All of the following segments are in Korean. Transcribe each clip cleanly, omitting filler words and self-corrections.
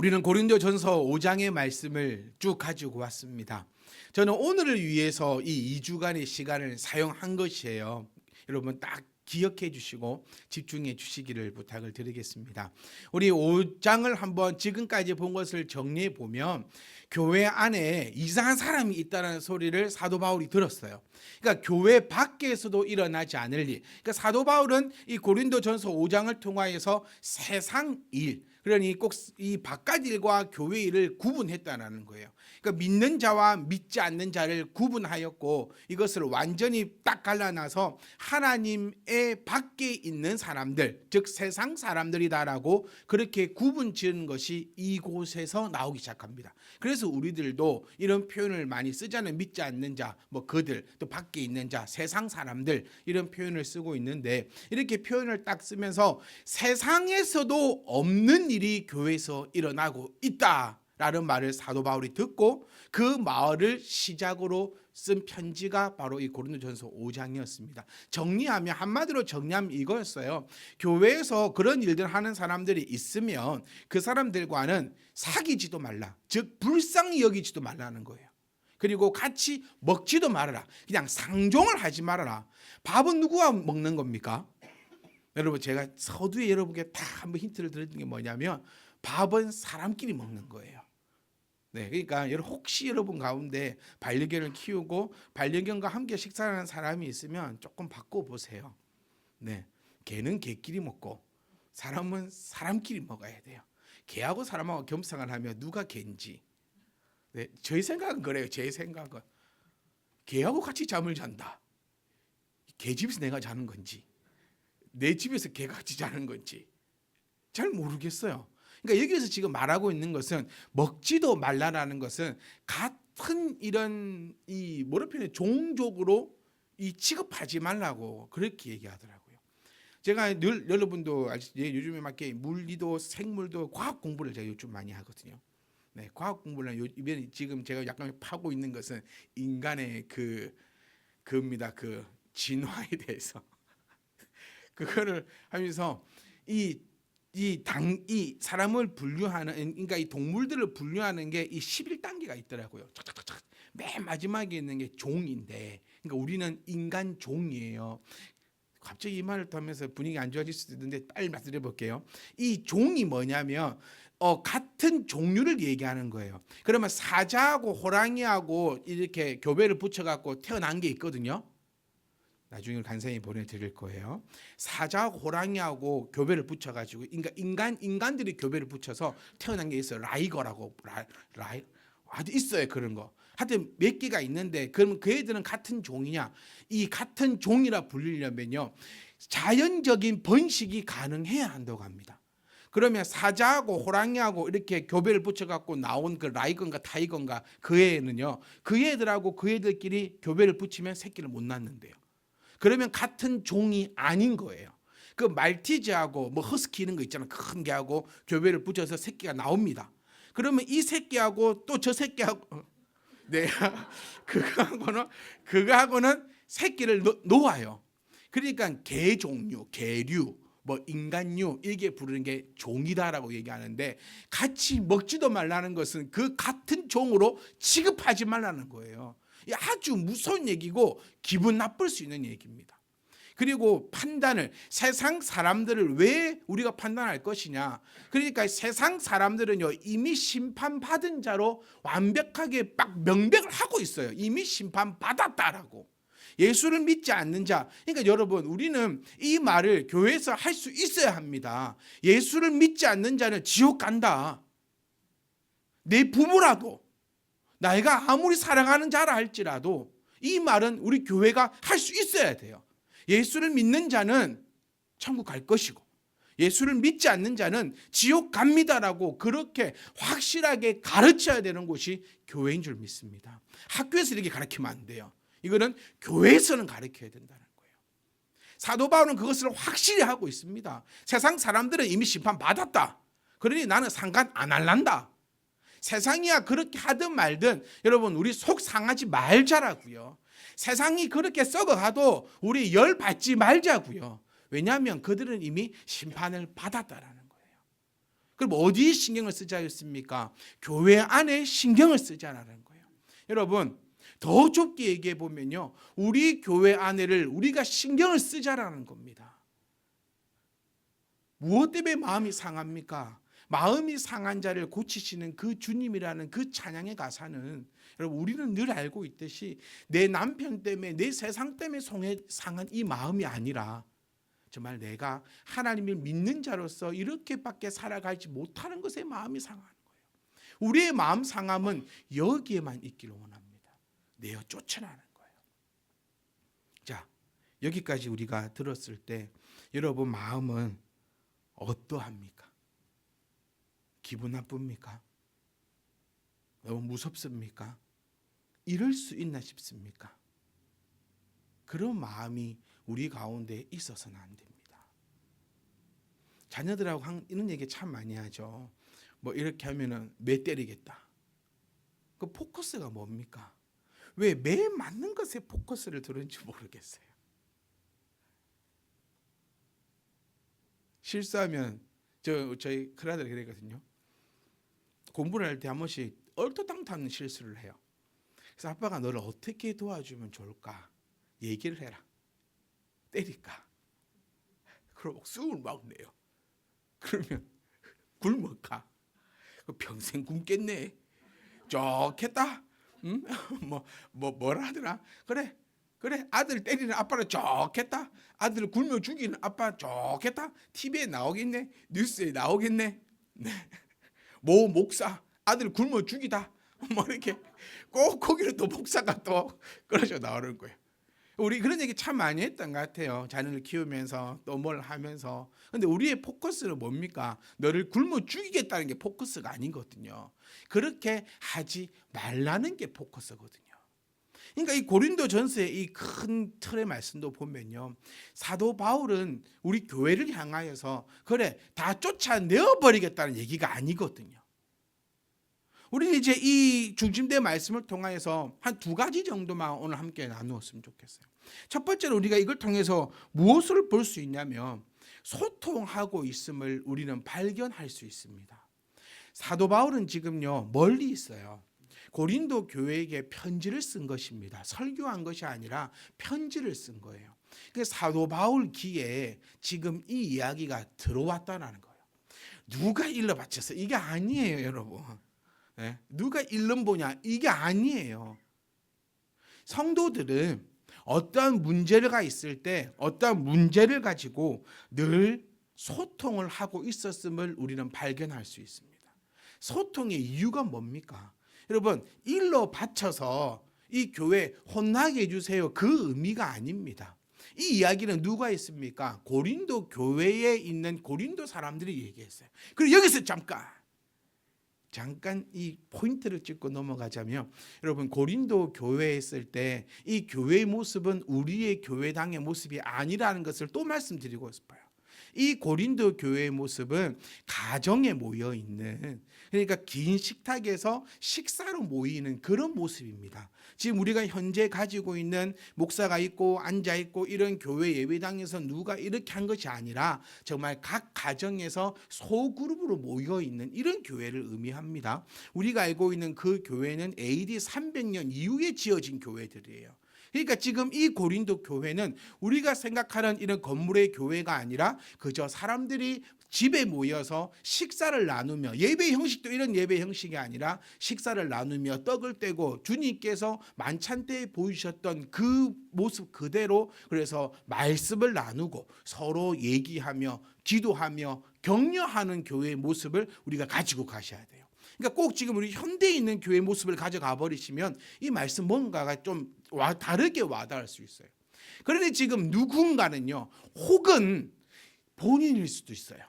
우리는 고린도전서 5장의 말씀을 쭉 가지고 왔습니다. 저는 오늘을 위해서 이 2주간의 시간을 사용한 것이에요. 여러분 딱 기억해 주시고 집중해 주시기를 부탁을 드리겠습니다. 우리 5장을 한번 지금까지 본 것을 정리해 보면 교회 안에 이상한 사람이 있다는 소리를 사도 바울이 들었어요. 그러니까 교회 밖에서도 일어나지 않을 일. 그러니까 사도 바울은 이 고린도전서 5장을 통하여서 세상 일, 그러니 꼭 이 바깥 일과 교회 일을 구분했다는 거예요. 그러니까 믿는 자와 믿지 않는 자를 구분하였고 이것을 완전히 딱 갈라놔서 하나님의 밖에 있는 사람들, 즉 세상 사람들이다라고 그렇게 구분 지은 것이 이곳에서 나오기 시작합니다. 그래서 우리들도 이런 표현을 많이 쓰잖아요. 믿지 않는 자, 뭐 그들, 또 밖에 있는 자, 세상 사람들 이런 표현을 쓰고 있는데 이렇게 표현을 딱 쓰면서 세상에서도 없는 일이 교회에서 일어나고 있다라는 말을 사도 바울이 듣고 그 말을 시작으로 쓴 편지가 바로 이 고린도전서 5장이었습니다. 정리하면 한마디로 정리하면 이거였어요. 교회에서 그런 일들 하는 사람들이 있으면 그 사람들과는 사귀지도 말라. 즉 불쌍히 여기지도 말라는 거예요. 그리고 같이 먹지도 말아라. 그냥 상종을 하지 말아라. 밥은 누구가 먹는 겁니까? 여러분 제가 서두에 여러분께 다 한번 힌트를 드렸던 게 뭐냐면 밥은 사람끼리 먹는 거예요. 네, 그러니까 혹시 여러분 가운데 반려견을 키우고 반려견과 함께 식사하는 사람이 있으면 조금 바꿔보세요. 네, 개는 개끼리 먹고 사람은 사람끼리 먹어야 돼요. 개하고 사람하고 겸상을 하면 누가 개인지. 네, 제 생각은 그래요. 제 생각은 개하고 같이 잠을 잔다. 개 집에서 내가 자는 건지 내 집에서 개가 같이 자는 건지 잘 모르겠어요. 그러니까 여기서 지금 말하고 있는 것은 먹지도 말라라는 것은 같은 이런 이 뭐라 표현해 종족으로 이 취급하지 말라고 그렇게 얘기하더라고요. 제가 늘 여러분도 요즘에 맞게 물리도 생물도 과학 공부를 제가 요즘 많이 하거든요. 네, 과학 공부를 이번에 지금 제가 약간 파고 있는 것은 인간의 그입니다. 그 진화에 대해서 그거를 하면서 이 사람을 분류하는, 그러니까 이 동물들을 분류하는 게 이 11단계가 있더라고요. 착착착착. 맨 마지막에 있는 게 종인데, 그러니까 우리는 인간 종이에요. 갑자기 이 말을 하면서 분위기 안 좋아질 수도 있는데 빨리 말씀드려 볼게요. 이 종이 뭐냐면 같은 종류를 얘기하는 거예요. 그러면 사자하고 호랑이하고 이렇게 교배를 붙여갖고 태어난 게 있거든요. 나중에 간단히 보내드릴 거예요. 사자하고 호랑이하고 교배를 붙여가지고 인간들이 교배를 붙여서 태어난 게 있어요. 라이거라고 아주 있어요 그런 거. 하여튼 몇 개가 있는데 그러면 그 애들은 같은 종이냐? 이 같은 종이라 불리려면요 자연적인 번식이 가능해야 한다고 합니다. 그러면 사자하고 호랑이하고 이렇게 교배를 붙여갖고 나온 그 라이건가 타이건가 그 애는요 그 애들하고 그 애들끼리 교배를 붙이면 새끼를 못 낳는데요. 그러면 같은 종이 아닌 거예요. 그 말티즈하고 뭐 허스키 이런 거 있잖아요. 큰 개하고 교배를 붙여서 새끼가 나옵니다. 그러면 이 새끼하고 또 저 새끼하고 네 그거하고는 새끼를 놓아요. 그러니까 개 종류, 개류, 뭐 인간류 이게 부르는 게 종이다라고 얘기하는데 같이 먹지도 말라는 것은 그 같은 종으로 취급하지 말라는 거예요. 아주 무서운 얘기고 기분 나쁠 수 있는 얘기입니다. 그리고 판단을 세상 사람들을 왜 우리가 판단할 것이냐. 그러니까 세상 사람들은요 이미 심판받은 자로 완벽하게 딱 명백을 하고 있어요. 이미 심판받았다라고. 예수를 믿지 않는 자. 그러니까 여러분 우리는 이 말을 교회에서 할 수 있어야 합니다. 예수를 믿지 않는 자는 지옥 간다. 내 부모라도 내가 아무리 사랑하는 자라 할지라도 이 말은 우리 교회가 할 수 있어야 돼요. 예수를 믿는 자는 천국 갈 것이고 예수를 믿지 않는 자는 지옥 갑니다라고 그렇게 확실하게 가르쳐야 되는 곳이 교회인 줄 믿습니다. 학교에서 이렇게 가르치면 안 돼요. 이거는 교회에서는 가르쳐야 된다는 거예요. 사도 바울은 그것을 확실히 하고 있습니다. 세상 사람들은 이미 심판받았다. 그러니 나는 상관 안 할란다. 세상이야 그렇게 하든 말든 여러분 우리 속 상하지 말자라고요. 세상이 그렇게 썩어가도 우리 열 받지 말자고요. 왜냐하면 그들은 이미 심판을 받았다라는 거예요. 그럼 어디에 신경을 쓰자 했습니까? 교회 안에 신경을 쓰자라는 거예요. 여러분, 더 좁게 얘기해 보면요, 우리 교회 안에를 우리가 신경을 쓰자라는 겁니다. 무엇 때문에 마음이 상합니까? 마음이 상한 자를 고치시는 그 주님이라는 그 찬양의 가사는, 여러분, 우리는 늘 알고 있듯이 내 남편 때문에, 내 세상 때문에 상한 이 마음이 아니라 정말 내가 하나님을 믿는 자로서 이렇게밖에 살아가지 못하는 것에 마음이 상하는 거예요. 우리의 마음 상함은 여기에만 있기를 원합니다. 내어 쫓아나는 거예요. 자, 여기까지 우리가 들었을 때 여러분 마음은 어떠합니까? 기분 나쁩니까? 너무 무섭습니까? 이럴 수 있나 싶습니까? 그런 마음이 우리 가운데 있어서는 안 됩니다. 자녀들하고 이런 얘기 참 많이 하죠. 뭐 이렇게 하면은 매 때리겠다. 그 포커스가 뭡니까? 왜 매 맞는 것에 포커스를 두는지 모르겠어요. 실수하면 저희 큰아들이 그랬거든요. 공부를 할 때 한 번씩 얼토당토하는 실수를 해요. 그래서 아빠가 너를 어떻게 도와주면 좋을까? 얘기를 해라. 때릴까? 그러고 쑥을 막 내요. 그러면 굶어가. 평생 굶겠네. 좋겠다. 응? 뭐라 하더라? 그래 아들 때리는 아빠는 좋겠다. 아들을 굶어 죽이는 아빠 좋겠다. TV에 나오겠네. 뉴스에 나오겠네. 네. 모 목사 아들 굶어 죽이다. 뭐 이렇게 꼭 거기는 또 목사가 또 그러죠 나오는 거예요. 우리 그런 얘기 참 많이 했던 것 같아요. 자녀를 키우면서 또 뭘 하면서. 근데 우리의 포커스는 뭡니까? 너를 굶어 죽이겠다는 게 포커스가 아니거든요. 그렇게 하지 말라는 게 포커스거든요. 그러니까 이 고린도전서의 이 큰 틀의 말씀도 보면요, 사도 바울은 우리 교회를 향하여서 그래 다 쫓아내어 버리겠다는 얘기가 아니거든요. 우리는 이제 이 중심된 말씀을 통하여서 한 두 가지 정도만 오늘 함께 나누었으면 좋겠어요. 첫 번째로 우리가 이걸 통해서 무엇을 볼 수 있냐면 소통하고 있음을 우리는 발견할 수 있습니다. 사도 바울은 지금요 멀리 있어요. 고린도 교회에게 편지를 쓴 것입니다. 설교한 것이 아니라 편지를 쓴 거예요. 그래서 사도 바울 귀에 지금 이 이야기가 들어왔다는 거예요. 누가 일러 바쳤어? 이게 아니에요, 여러분. 네? 누가 일름 보냐? 이게 아니에요. 성도들은 어떠한 문제가 있을 때 어떠한 문제를 가지고 늘 소통을 하고 있었음을 우리는 발견할 수 있습니다. 소통의 이유가 뭡니까? 여러분, 일러 바쳐서 이 교회 혼나게 해주세요. 그 의미가 아닙니다. 이 이야기는 누가 했습니까? 고린도 교회에 있는 고린도 사람들이 얘기했어요. 그리고 여기서 잠깐 이 포인트를 찍고 넘어가자면, 여러분 고린도 교회에 있을 때 이 교회의 모습은 우리의 교회당의 모습이 아니라는 것을 또 말씀드리고 싶어요. 이 고린도 교회의 모습은 가정에 모여 있는, 그러니까 긴 식탁에서 식사로 모이는 그런 모습입니다. 지금 우리가 현재 가지고 있는 목사가 있고 앉아 있고 이런 교회 예배당에서 누가 이렇게 한 것이 아니라 정말 각 가정에서 소그룹으로 모여 있는 이런 교회를 의미합니다. 우리가 알고 있는 그 교회는 AD 300년 이후에 지어진 교회들이에요. 그러니까 지금 이 고린도 교회는 우리가 생각하는 이런 건물의 교회가 아니라 그저 사람들이 집에 모여서 식사를 나누며, 예배 형식도 이런 예배 형식이 아니라 식사를 나누며 떡을 떼고 주님께서 만찬 때에 보이셨던 그 모습 그대로, 그래서 말씀을 나누고 서로 얘기하며 기도하며 격려하는 교회의 모습을 우리가 가지고 가셔야 돼요. 그러니까 꼭 지금 우리 현대에 있는 교회 모습을 가져가 버리시면 이 말씀 뭔가가 좀 다르게 와닿을 수 있어요. 그런데 지금 누군가는요, 혹은 본인일 수도 있어요.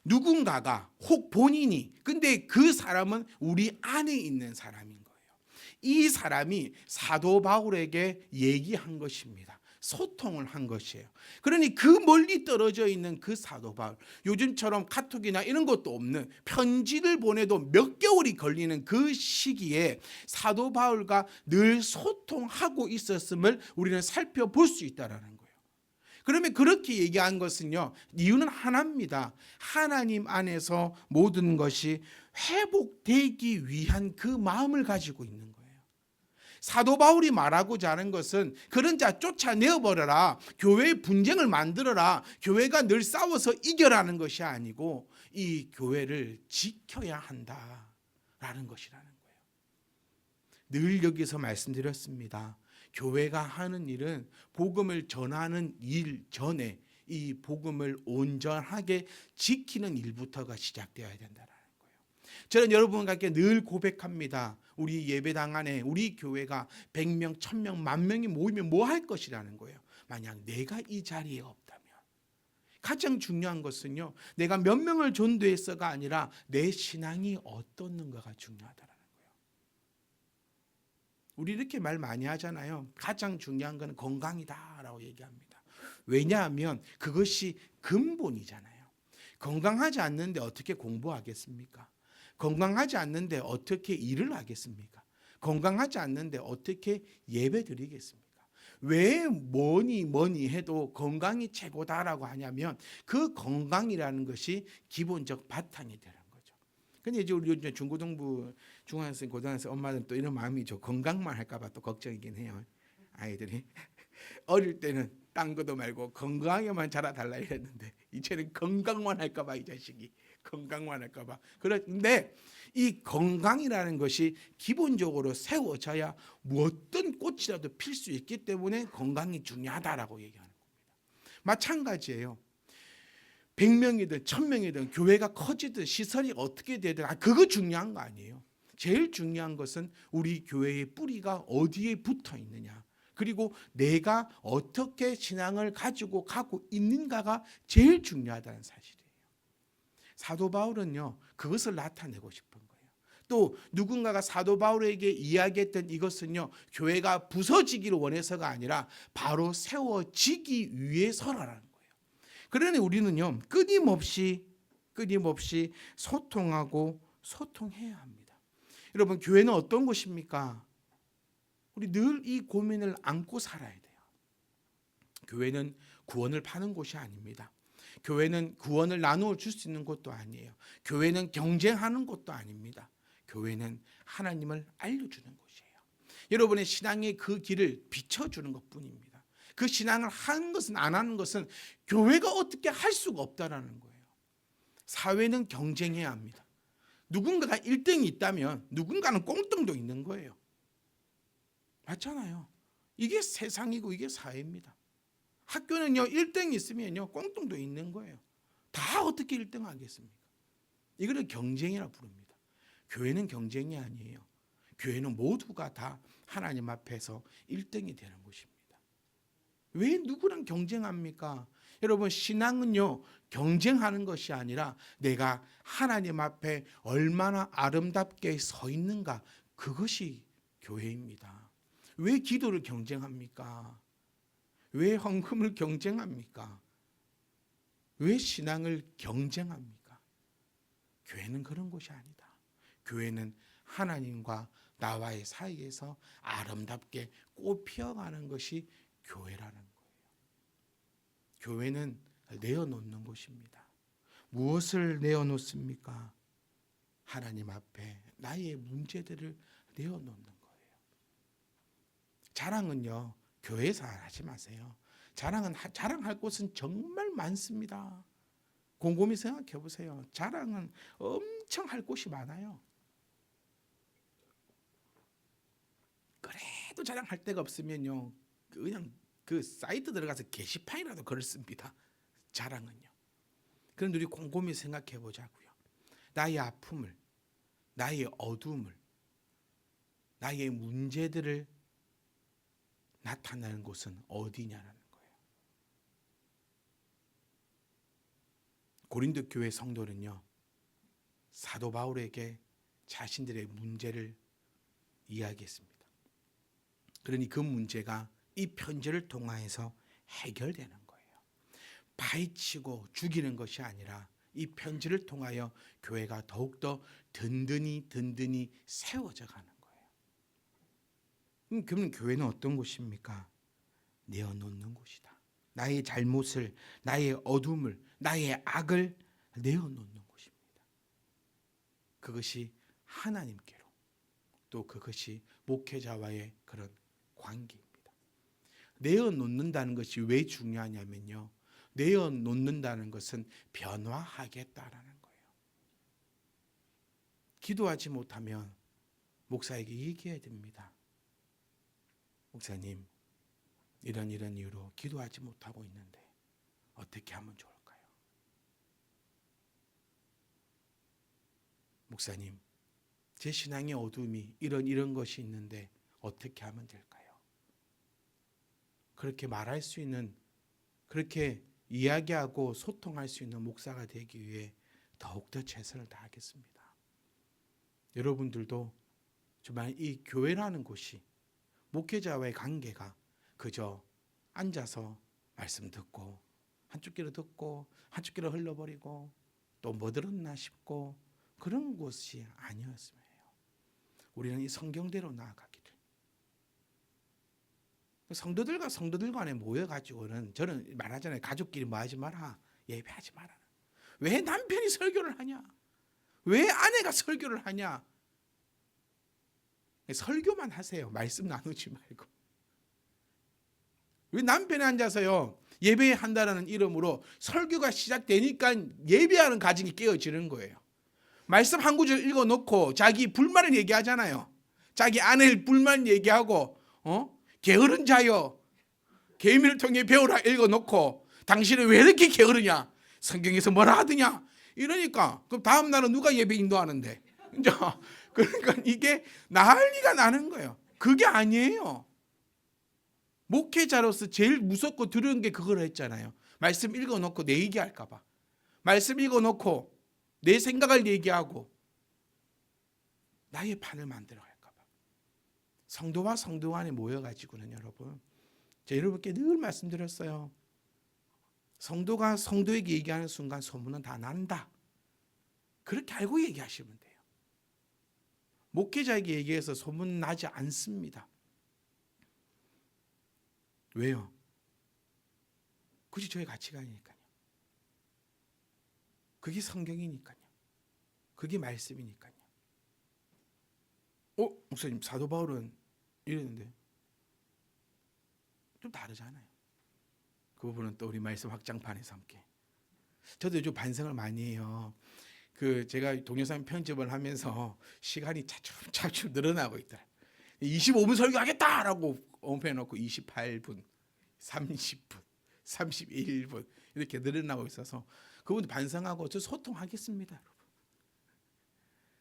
누군가가 혹 본인이, 근데 그 사람은 우리 안에 있는 사람인 거예요. 이 사람이 사도 바울에게 얘기한 것입니다. 소통을 한 것이에요. 그러니 그 멀리 떨어져 있는 그 사도 바울, 요즘처럼 카톡이나 이런 것도 없는, 편지를 보내도 몇 개월이 걸리는 그 시기에 사도 바울과 늘 소통하고 있었음을 우리는 살펴볼 수 있다는 거예요. 그러면 그렇게 얘기한 것은요, 이유는 하나입니다. 하나님 안에서 모든 것이 회복되기 위한 그 마음을 가지고 있는 거예요. 사도 바울이 말하고자 하는 것은 그런 자 쫓아내어 버려라, 교회의 분쟁을 만들어라, 교회가 늘 싸워서 이겨라는 것이 아니고 이 교회를 지켜야 한다라는 것이라는 거예요. 늘 여기서 말씀드렸습니다. 교회가 하는 일은 복음을 전하는 일 전에 이 복음을 온전하게 지키는 일부터가 시작되어야 된다는 거예요. 저는 여러분께 늘 고백합니다. 우리 예배당 안에 우리 교회가 100명, 1000명, 10,000명이 모이면 뭐 할 것이라는 거예요. 만약 내가 이 자리에 없다면 가장 중요한 것은요, 내가 몇 명을 전도했어가 아니라 내 신앙이 어떻는가가 중요하다라는 거예요. 우리 이렇게 말 많이 하잖아요. 가장 중요한 건 건강이다라고 얘기합니다. 왜냐하면 그것이 근본이잖아요. 건강하지 않는데 어떻게 공부하겠습니까? 건강하지 않는데 어떻게 일을 하겠습니까? 건강하지 않는데 어떻게 예배 드리겠습니까? 왜 뭐니 해도 건강이 최고다라고 하냐면 그 건강이라는 것이 기본적 바탕이 되는 거죠. 근데 이제 우리 요즘 중고등부, 중학생, 고등학생 엄마들은 또 이런 마음이죠. 건강만 할까봐 또 걱정이긴 해요. 아이들이 어릴 때는 딴 것도 말고 건강하게만 자라달라 이랬는데 이제는 건강만 할까봐, 이 자식이 건강만 할까봐. 그런데 이 건강이라는 것이 기본적으로 세워져야 어떤 꽃이라도 필 수 있기 때문에 건강이 중요하다라고 얘기하는 겁니다. 마찬가지예요. 100명이든 1000명이든 교회가 커지든 시설이 어떻게 되든 그거 중요한 거 아니에요. 제일 중요한 것은 우리 교회의 뿌리가 어디에 붙어 있느냐, 그리고 내가 어떻게 신앙을 가지고 가고 있는가가 제일 중요하다는 사실이에요. 사도 바울은요, 그것을 나타내고 싶은 거예요. 또 누군가가 사도 바울에게 이야기했던 이것은요, 교회가 부서지기를 원해서가 아니라 바로 세워지기 위해서라는 거예요. 그러니 우리는요, 끊임없이 소통하고 소통해야 합니다. 여러분, 교회는 어떤 곳입니까? 우리 늘 이 고민을 안고 살아야 돼요. 교회는 구원을 파는 곳이 아닙니다. 교회는 구원을 나누어 줄 수 있는 곳도 아니에요. 교회는 경쟁하는 곳도 아닙니다. 교회는 하나님을 알려주는 곳이에요. 여러분의 신앙의 그 길을 비춰주는 것뿐입니다. 그 신앙을 하는 것은 안 하는 것은 교회가 어떻게 할 수가 없다라는 거예요. 사회는 경쟁해야 합니다. 누군가가 1등이 있다면 누군가는 꽁등도 있는 거예요. 맞잖아요. 이게 세상이고 이게 사회입니다. 학교는요, 1등이 있으면요, 꽁뚱도 있는 거예요. 다 어떻게 1등 하겠습니까? 이거를 경쟁이라 부릅니다. 교회는 경쟁이 아니에요. 교회는 모두가 다 하나님 앞에서 1등이 되는 곳입니다. 왜 누구랑 경쟁합니까? 여러분, 신앙은요, 경쟁하는 것이 아니라 내가 하나님 앞에 얼마나 아름답게 서 있는가, 그것이 교회입니다. 왜 기도를 경쟁합니까? 왜 헌금을 경쟁합니까? 왜 신앙을 경쟁합니까? 교회는 그런 곳이 아니다. 교회는 하나님과 나와의 사이에서 아름답게 꽃 피어가는 것이 교회라는 거예요. 교회는 내어놓는 곳입니다. 무엇을 내어놓습니까? 하나님 앞에 나의 문제들을 내어놓는 거예요. 자랑은요, 교회에서 하지 마세요. 자랑할 곳은 정말 많습니다. 곰곰이 생각해 보세요. 자랑은 엄청 할 곳이 많아요. 그래도 자랑할 데가 없으면요, 그냥 그 사이트 들어가서 게시판이라도 글을 씁니다. 자랑은요. 그런데 우리 곰곰이 생각해 보자고요. 나의 아픔을, 나의 어둠을, 나의 문제들을 나타나는 곳은 어디냐라는 거예요. 고린도 교회 성도는요, 사도 바울에게 자신들의 문제를 이야기했습니다. 그러니 그 문제가 이 편지를 통하여서 해결되는 거예요. 파헤치고 죽이는 것이 아니라 이 편지를 통하여 교회가 더욱더 든든히 세워져 가는 거예요. 그러면 교회는 어떤 곳입니까? 내어놓는 곳이다. 나의 잘못을, 나의 어둠을, 나의 악을 내어놓는 곳입니다. 그것이 하나님께로, 또 그것이 목회자와의 그런 관계입니다. 내어놓는다는 것이 왜 중요하냐면요, 내어놓는다는 것은 변화하겠다라는 거예요. 기도하지 못하면 목사에게 얘기해야 됩니다. 목사님, 이런 이유로 기도하지 못하고 있는데 어떻게 하면 좋을까요? 목사님, 제 신앙의 어둠이 이런 것이 있는데 어떻게 하면 될까요? 그렇게 말할 수 있는, 그렇게 이야기하고 소통할 수 있는 목사가 되기 위해 더욱더 최선을 다하겠습니다. 여러분들도 정말 이 교회라는 곳이, 목회자와의 관계가 그저 앉아서 말씀 듣고 한쪽 귀로 듣고 한쪽 귀로 흘러버리고 또 뭐 들었나 싶고 그런 곳이 아니었으면 해요. 우리는 이 성경대로 나아가기를. 성도들과 성도들 간에 모여가지고는, 저는 말하잖아요. 가족끼리 뭐 하지 마라, 예배하지 마라. 왜 남편이 설교를 하냐, 왜 아내가 설교를 하냐. 설교만 하세요. 말씀 나누지 말고. 왜 남편이 앉아서요, 예배한다라는 이름으로 설교가 시작되니까 예배하는 가정이 깨어지는 거예요. 말씀 한 구절 읽어놓고 자기 불만을 얘기하잖아요. 자기 아내의 불만 얘기하고, 게으른 자여 계미를 통해 배우라 읽어놓고, 당신은 왜 이렇게 게으르냐, 성경에서 뭐라 하더냐 이러니까, 그럼 다음 날은 누가 예배 인도하는데. 그러니까 이게 난리가 나는 거예요. 그게 아니에요. 목회자로서 제일 무섭고 두려운 게 그걸 했잖아요. 말씀 읽어놓고 내 얘기할까 봐, 말씀 읽어놓고 내 생각을 얘기하고 나의 판을 만들어 갈까 봐. 성도와 성도 간에 모여가지고는 여러분, 제가 여러분께 늘 말씀드렸어요. 성도가 성도에게 얘기하는 순간 소문은 다 난다. 그렇게 알고 얘기하시면 돼요. 목회자에게 얘기해서 소문 나지 않습니다. 왜요? 그것이 저의 가치관이니까요. 그게 성경이니까요. 그게 말씀이니까요. 목사님, 사도 바울은 이랬는데 좀 다르잖아요. 그 부분은 또 우리 말씀 확장판에서 함께. 저도 요즘 반성을 많이 해요. 제가 동영상 편집을 하면서 시간이 차츰 늘어나고 있더라고요. 25분 설교하겠다라고 홈페이지에 놓고 28분, 30분, 31분 이렇게 늘어나고 있어서 그분도 반성하고 저 소통하겠습니다. 여러분.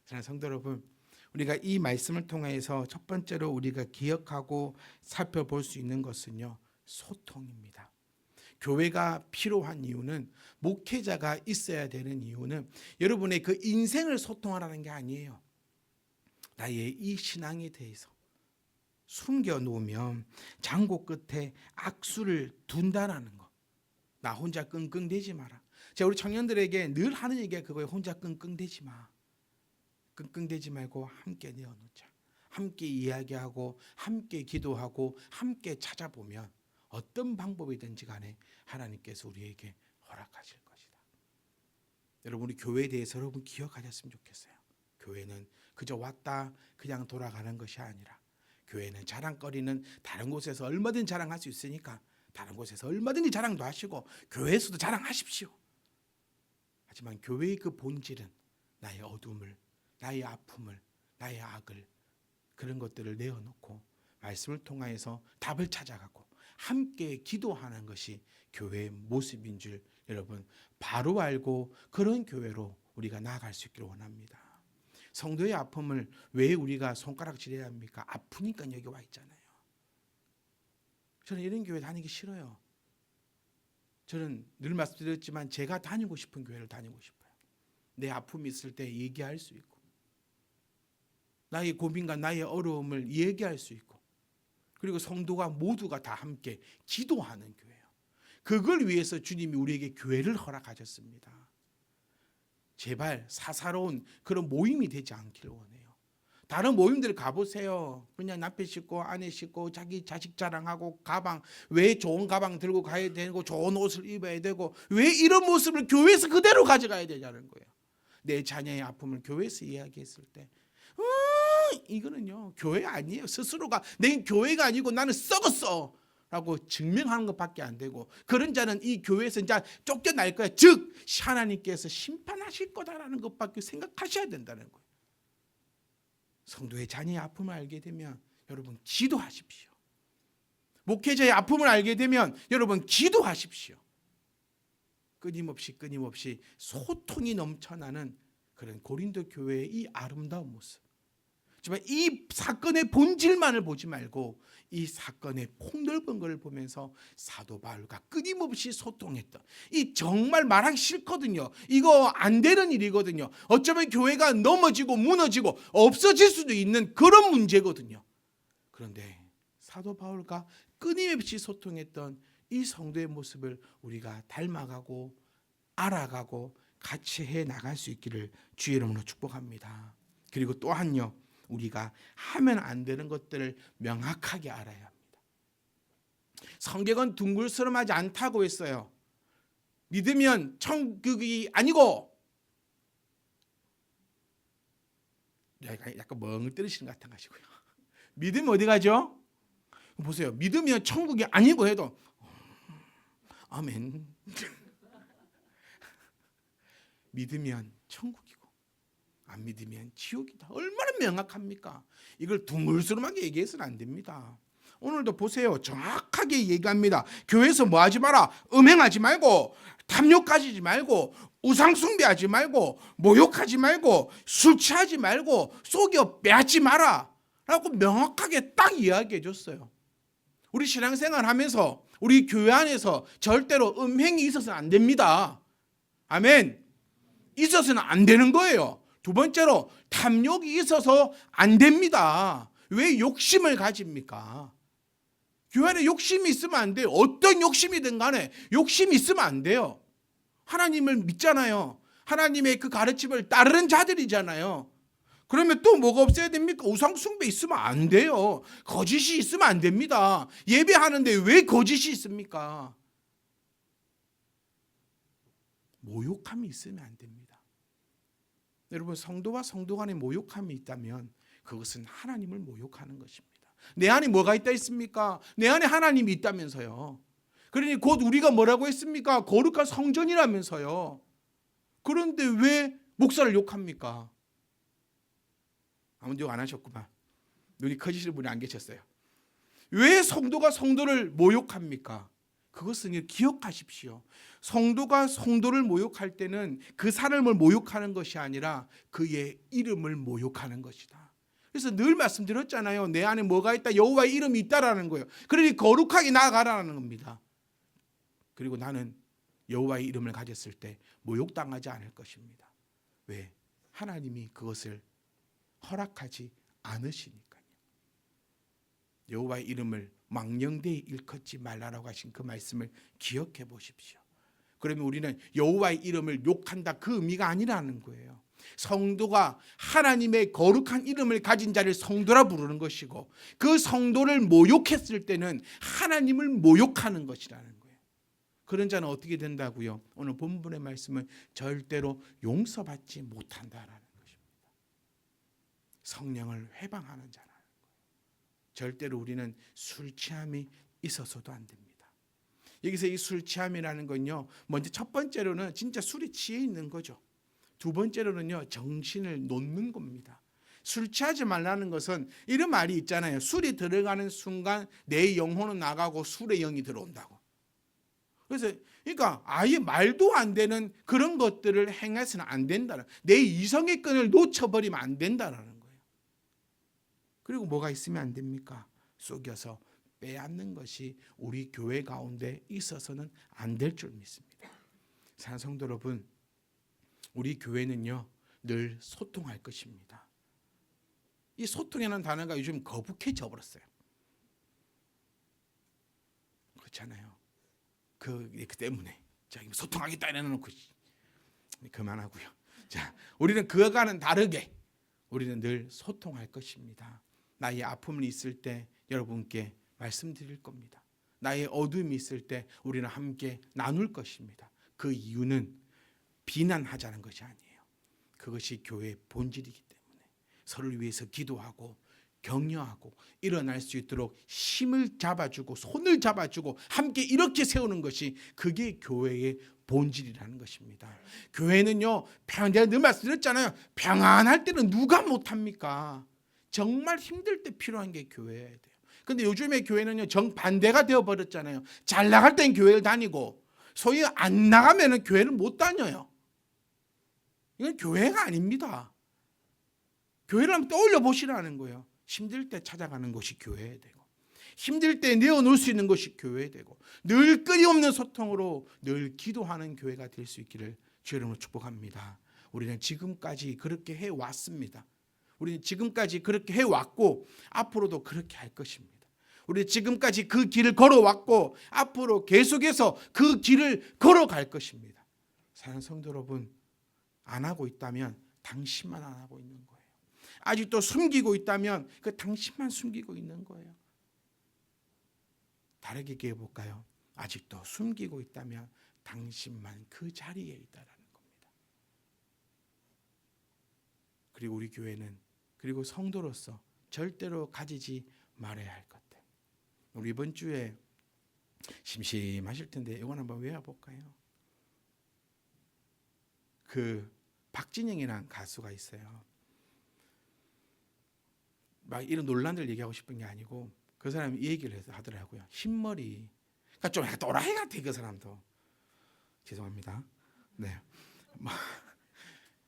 사랑하는 성도 여러분, 우리가 이 말씀을 통해서 첫 번째로 우리가 기억하고 살펴볼 수 있는 것은요, 소통입니다. 교회가 필요한 이유는, 목회자가 있어야 되는 이유는 여러분의 그 인생을 소통하라는 게 아니에요. 나의 이 신앙에 대해서 숨겨놓으면 장고 끝에 악수를 둔다라는 거. 나 혼자 끙끙대지 마라. 제가 우리 청년들에게 늘 하는 얘기가 그거예요. 혼자 끙끙대지 마. 끙끙대지 말고 함께 내어놓자. 함께 이야기하고 함께 기도하고 함께 찾아보면 어떤 방법이든지 간에 하나님께서 우리에게 허락하실 것이다. 여러분, 우리 교회에 대해서 여러분 기억하셨으면 좋겠어요. 교회는 그저 왔다 그냥 돌아가는 것이 아니라, 교회는 자랑거리는 다른 곳에서 얼마든지 자랑할 수 있으니까 다른 곳에서 얼마든지 자랑도 하시고 교회에서도 자랑하십시오. 하지만 교회의 그 본질은 나의 어둠을, 나의 아픔을, 나의 악을, 그런 것들을 내어놓고 말씀을 통하여서 답을 찾아가고 함께 기도하는 것이 교회의 모습인 줄 여러분 바로 알고, 그런 교회로 우리가 나아갈 수 있기를 원합니다. 성도의 아픔을 왜 우리가 손가락질해야 합니까? 아프니까 여기 와 있잖아요. 저는 이런 교회 다니기 싫어요. 저는 늘 말씀드렸지만 제가 다니고 싶은 교회를 다니고 싶어요. 내 아픔이 있을 때 얘기할 수 있고, 나의 고민과 나의 어려움을 얘기할 수 있고, 그리고 성도가 모두가 다 함께 기도하는 교회예요. 그걸 위해서 주님이 우리에게 교회를 허락하셨습니다. 제발 사사로운 그런 모임이 되지 않기를 원해요. 다른 모임들 가보세요. 그냥 남편 씻고 아내 씻고 자기 자식 자랑하고 가방, 왜 좋은 가방 들고 가야 되고 좋은 옷을 입어야 되고 왜 이런 모습을 교회에서 그대로 가져가야 되냐는 거예요. 내 자녀의 아픔을 교회에서 이야기했을 때 이거는요 교회 아니에요. 스스로가 내 교회가 아니고 나는 썩었어 라고 증명하는 것밖에 안 되고, 그런 자는 이 교회에서 이제 쫓겨날 거야. 즉 하나님께서 심판하실 거다라는 것밖에 생각하셔야 된다는 거예요. 성도의 자녀의 아픔을 알게 되면 여러분 기도하십시오. 목회자의 아픔을 알게 되면 여러분 기도하십시오. 끊임없이 소통이 넘쳐나는 그런 고린도 교회의 이 아름다운 모습. 하지만 이 사건의 본질만을 보지 말고 이 사건의 폭넓은 걸 보면서 사도 바울과 끊임없이 소통했던, 이 정말 말하기 싫거든요. 이거 안 되는 일이거든요. 어쩌면 교회가 넘어지고 무너지고 없어질 수도 있는 그런 문제거든요. 그런데 사도 바울과 끊임없이 소통했던 이 성도의 모습을 우리가 닮아가고 알아가고 같이 해 나갈 수 있기를 주의 이름으로 축복합니다. 그리고 또한요, 우리가 하면 안 되는 것들을 명확하게 알아야 합니다. 성경은 둥글스름하지 않다고 했어요. 믿으면 천국이 아니고, 약간 멍을 때리시는 것 같아가지고요. 믿으면 어디 가죠? 보세요. 믿으면 천국이 아니고 해도 아멘. 믿으면 천국이고 안 믿으면 지옥이다. 얼마나 명확합니까? 이걸 둥글스름하게 얘기해서는 안 됩니다. 오늘도 보세요. 정확하게 얘기합니다. 교회에서 뭐 하지 마라. 음행하지 말고, 탐욕 가지지 말고, 우상 숭배하지 말고, 모욕하지 말고, 술 취하지 말고, 속여 빼앗지 마라 라고 명확하게 딱 이야기해 줬어요. 우리 신앙생활 하면서 우리 교회 안에서 절대로 음행이 있어서는 안 됩니다. 아멘. 있어서는 안 되는 거예요. 두 번째로 탐욕이 있어서 안 됩니다. 왜 욕심을 가집니까? 교회 안에 욕심이 있으면 안 돼요. 어떤 욕심이든 간에 욕심이 있으면 안 돼요. 하나님을 믿잖아요. 하나님의 그 가르침을 따르는 자들이잖아요. 그러면 또 뭐가 없어야 됩니까? 우상숭배 있으면 안 돼요. 거짓이 있으면 안 됩니다. 예배하는데 왜 거짓이 있습니까? 모욕함이 있으면 안 됩니다. 여러분, 성도와 성도 간에 모욕함이 있다면 그것은 하나님을 모욕하는 것입니다. 내 안에 뭐가 있다 했습니까? 내 안에 하나님이 있다면서요. 그러니 곧 우리가 뭐라고 했습니까? 거룩한 성전이라면서요. 그런데 왜 목사를 욕합니까? 아무도 욕 안 하셨구만. 눈이 커지시는 분이 안 계셨어요. 왜 성도가 성도를 모욕합니까? 그것은 기억하십시오. 성도가 성도를 모욕할 때는 그 사람을 모욕하는 것이 아니라 그의 이름을 모욕하는 것이다. 그래서 늘 말씀드렸잖아요. 내 안에 뭐가 있다? 여호와의 이름이 있다라는 거예요. 그러니 거룩하게 나아가라는 겁니다. 그리고 나는 여호와의 이름을 가졌을 때 모욕당하지 않을 것입니다. 왜? 하나님이 그것을 허락하지 않으시니까요. 여호와의 이름을 망령되이 일컫지 말라라고 하신 그 말씀을 기억해 보십시오. 그러면 우리는 여호와의 이름을 욕한다 그 의미가 아니라는 거예요. 성도가 하나님의 거룩한 이름을 가진 자를 성도라 부르는 것이고, 그 성도를 모욕했을 때는 하나님을 모욕하는 것이라는 거예요. 그런 자는 어떻게 된다고요? 오늘 본문의 말씀은 절대로 용서받지 못한다라는 것입니다. 성령을 회방하는 자라는 거예요. 절대로 우리는 술 취함이 있어서도 안 됩니다. 여기서 이 술 취함이라는 건요, 먼저 첫 번째로는 진짜 술에 취해 있는 거죠. 두 번째로는요, 정신을 놓는 겁니다. 술 취하지 말라는 것은 이런 말이 있잖아요. 술이 들어가는 순간 내 영혼은 나가고 술의 영이 들어온다고. 그래서 그러니까 아예 말도 안 되는 그런 것들을 행해서는 안 된다는, 내 이성의 끈을 놓쳐버리면 안 된다는 거예요. 그리고 뭐가 있으면 안 됩니까? 속여서 빼앗는 것이 우리 교회 가운데 있어서는 안 될 줄 믿습니다. 사랑하는 성도 여러분, 우리 교회는요 늘 소통할 것입니다. 이 소통이라는 단어가 요즘 거북해져 버렸어요. 그렇잖아요. 그 때문에 자, 소통하겠다 이래놓고 그만하고요. 자, 우리는 그와는 다르게 우리는 늘 소통할 것입니다. 나의 아픔이 있을 때 여러분께 말씀드릴 겁니다. 나의 어둠이 있을 때 우리는 함께 나눌 것입니다. 그 이유는 비난하자는 것이 아니에요. 그것이 교회의 본질이기 때문에 서로를 위해서 기도하고 격려하고 일어날 수 있도록 힘을 잡아주고 손을 잡아주고 함께 이렇게 세우는 것이 그게 교회의 본질이라는 것입니다. 교회는요, 제가 늘 말씀드렸잖아요. 평안할 때는 누가 못합니까? 정말 힘들 때 필요한 게 교회여야 돼요. 근데 요즘의 교회는요, 정반대가 되어버렸잖아요. 잘 나갈 땐 교회를 다니고 소위 안 나가면 교회를 못 다녀요. 이건 교회가 아닙니다. 교회를 한번 떠올려 보시라는 거예요. 힘들 때 찾아가는 것이 교회야 되고, 힘들 때 내어놓을 수 있는 것이 교회야 되고, 늘 끊임없는 소통으로 늘 기도하는 교회가 될 수 있기를 주의 이름으로 축복합니다. 우리는 지금까지 그렇게 해왔습니다. 우리는 지금까지 그렇게 해왔고 앞으로도 그렇게 할 것입니다. 우리 지금까지 그 길을 걸어왔고 앞으로 계속해서 그 길을 걸어갈 것입니다. 사랑하는 성도 여러분, 안 하고 있다면 당신만 안 하고 있는 거예요. 아직도 숨기고 있다면 그 당신만 숨기고 있는 거예요. 다르게 얘기해 볼까요? 아직도 숨기고 있다면 당신만 그 자리에 있다라는 겁니다. 그리고 우리 교회는, 그리고 성도로서 절대로 가지지 말아야 할 것들. 우리 이번 주에 심심하실 텐데 이건 한번 외워볼까요? 그 박진영이라는 가수가 있어요. 막 이런 논란들 얘기하고 싶은 게 아니고 그 사람이 이 얘기를 하더라고요. 흰머리, 그러니까 좀 약간 또라이 같아 그 사람도. 죄송합니다. 네,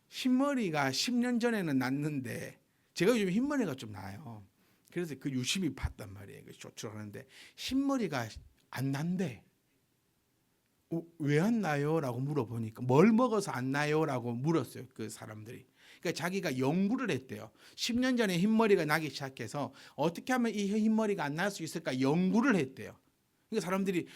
흰머리가 10년 전에는 났는데 제가 요즘 흰머리가 좀 나요. 그래서 그 유심히 봤단 말이에요. 쇼츠를 하는데 흰머리가 안 난대. 왜 안 나요? 라고 물어보니까 뭘 먹어서 안 나요? 라고 물었어요. 그 사람들이. 그러니까 자기가 연구를 했대요. 10년 전에 흰머리가 나기 시작해서 어떻게 하면 이 흰머리가 안 날 수 있을까 연구를 했대요. 그러니까 사람들이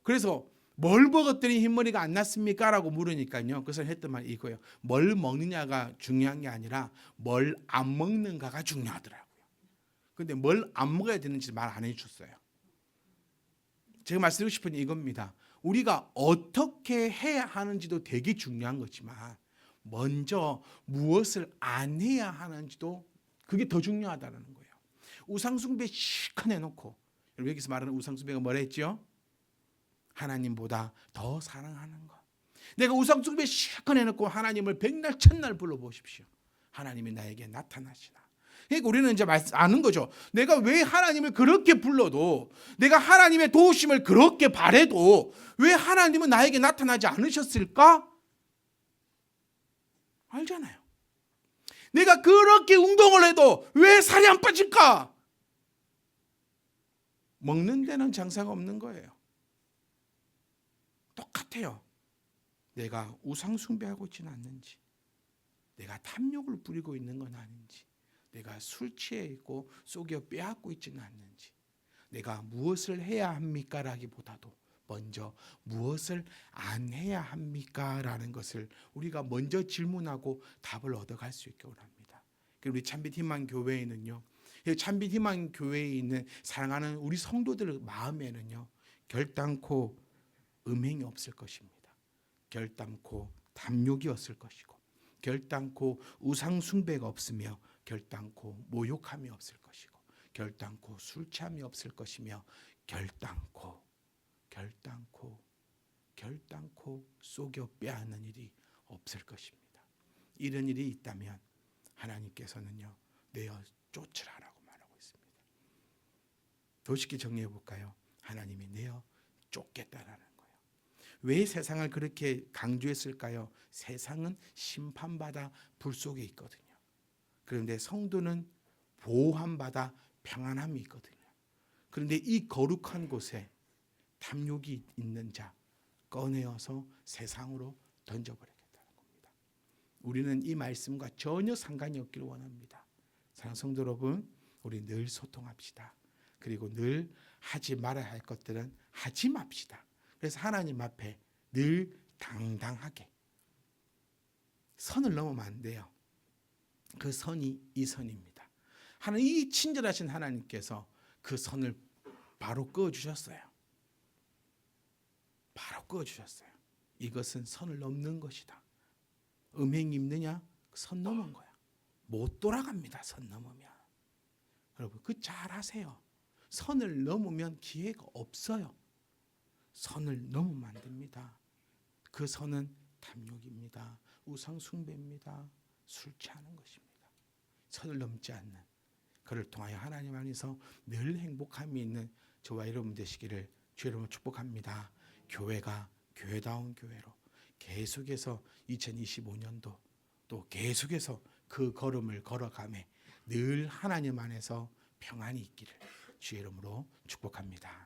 그래서 뭘 먹었더니 흰머리가 안 났습니까? 라고 물으니까요. 그 사람이 했던 말이 이거예요. 뭘 먹느냐가 중요한 게 아니라 뭘 안 먹는가가 중요하더라고요. 근데 뭘 안 먹어야 되는지 말 안 해주셨어요. 제가 말씀드리고 싶은 게 이겁니다. 우리가 어떻게 해야 하는지도 되게 중요한 거지만 먼저 무엇을 안 해야 하는지도 그게 더 중요하다는 거예요. 우상숭배 실컷 해놓고, 여러분 여기서 말하는 우상숭배가 뭐라 했죠? 하나님보다 더 사랑하는 것. 내가 우상숭배 실컷 해놓고 하나님을 백날 천날 불러보십시오. 하나님이 나에게 나타나시나. 그러니까 우리는 이제 아는 거죠. 내가 왜 하나님을 그렇게 불러도, 내가 하나님의 도우심을 그렇게 바래도 왜 하나님은 나에게 나타나지 않으셨을까? 알잖아요. 내가 그렇게 운동을 해도 왜 살이 안 빠질까? 먹는 데는 장사가 없는 거예요. 똑같아요. 내가 우상 숭배하고 있지는 않는지, 내가 탐욕을 부리고 있는 건 아닌지, 내가 술 취해 있고 속여 빼앗고 있지는 않는지, 내가 무엇을 해야 합니까? 라기보다도 먼저 무엇을 안 해야 합니까? 라는 것을 우리가 먼저 질문하고 답을 얻어갈 수 있게 원합니다. 우리 참빛 희망 교회에는요, 참빛 희망 교회에 있는 사랑하는 우리 성도들 마음에는요, 결단코 음행이 없을 것입니다. 결단코 탐욕이 없을 것이고, 결단코 우상 숭배가 없으며, 결단코 모욕함이 없을 것이고, 결단코 술 취함이 없을 것이며, 결단코 속여 빼앗는 일이 없을 것입니다. 이런 일이 있다면 하나님께서는요, 내어 쫓으라라고 말하고 있습니다. 더 쉽게 정리해 볼까요? 하나님이 내어 쫓겠다라는 거예요. 왜 세상을 그렇게 강조했을까요? 세상은 심판받아 불 속에 있거든요. 그런데 성도는 보호함받아 평안함이 있거든요. 그런데 이 거룩한 곳에 탐욕이 있는 자 꺼내어서 세상으로 던져버리겠다는 겁니다. 우리는 이 말씀과 전혀 상관이 없기를 원합니다. 사랑하는 성도 여러분, 우리 늘 소통합시다. 그리고 늘 하지 말아야 할 것들은 하지 맙시다. 그래서 하나님 앞에 늘 당당하게, 선을 넘으면 안 돼요. 그 선이 이 선입니다. 이 친절하신 하나님께서 그 선을 바로 그어 주셨어요. 바로 그어 주셨어요. 이것은 선을 넘는 것이다. 음행이 있느냐? 선 넘은 거야. 못 돌아갑니다. 선 넘으면. 여러분 그 잘 아세요. 선을 넘으면 기회가 없어요. 선을 넘으면 안 됩니다. 그 선은 탐욕입니다. 우상 숭배입니다. 술 취하는 것입니다. 선을 넘지 않는 그를 통하여 하나님 안에서 늘 행복함이 있는 저와 여러분 되시기를 주 여러분 축복합니다. 교회가 교회다운 교회로 계속해서 2025년도 또 계속해서 그 걸음을 걸어가며 늘 하나님 안에서 평안이 있기를 주의 이름으로 축복합니다.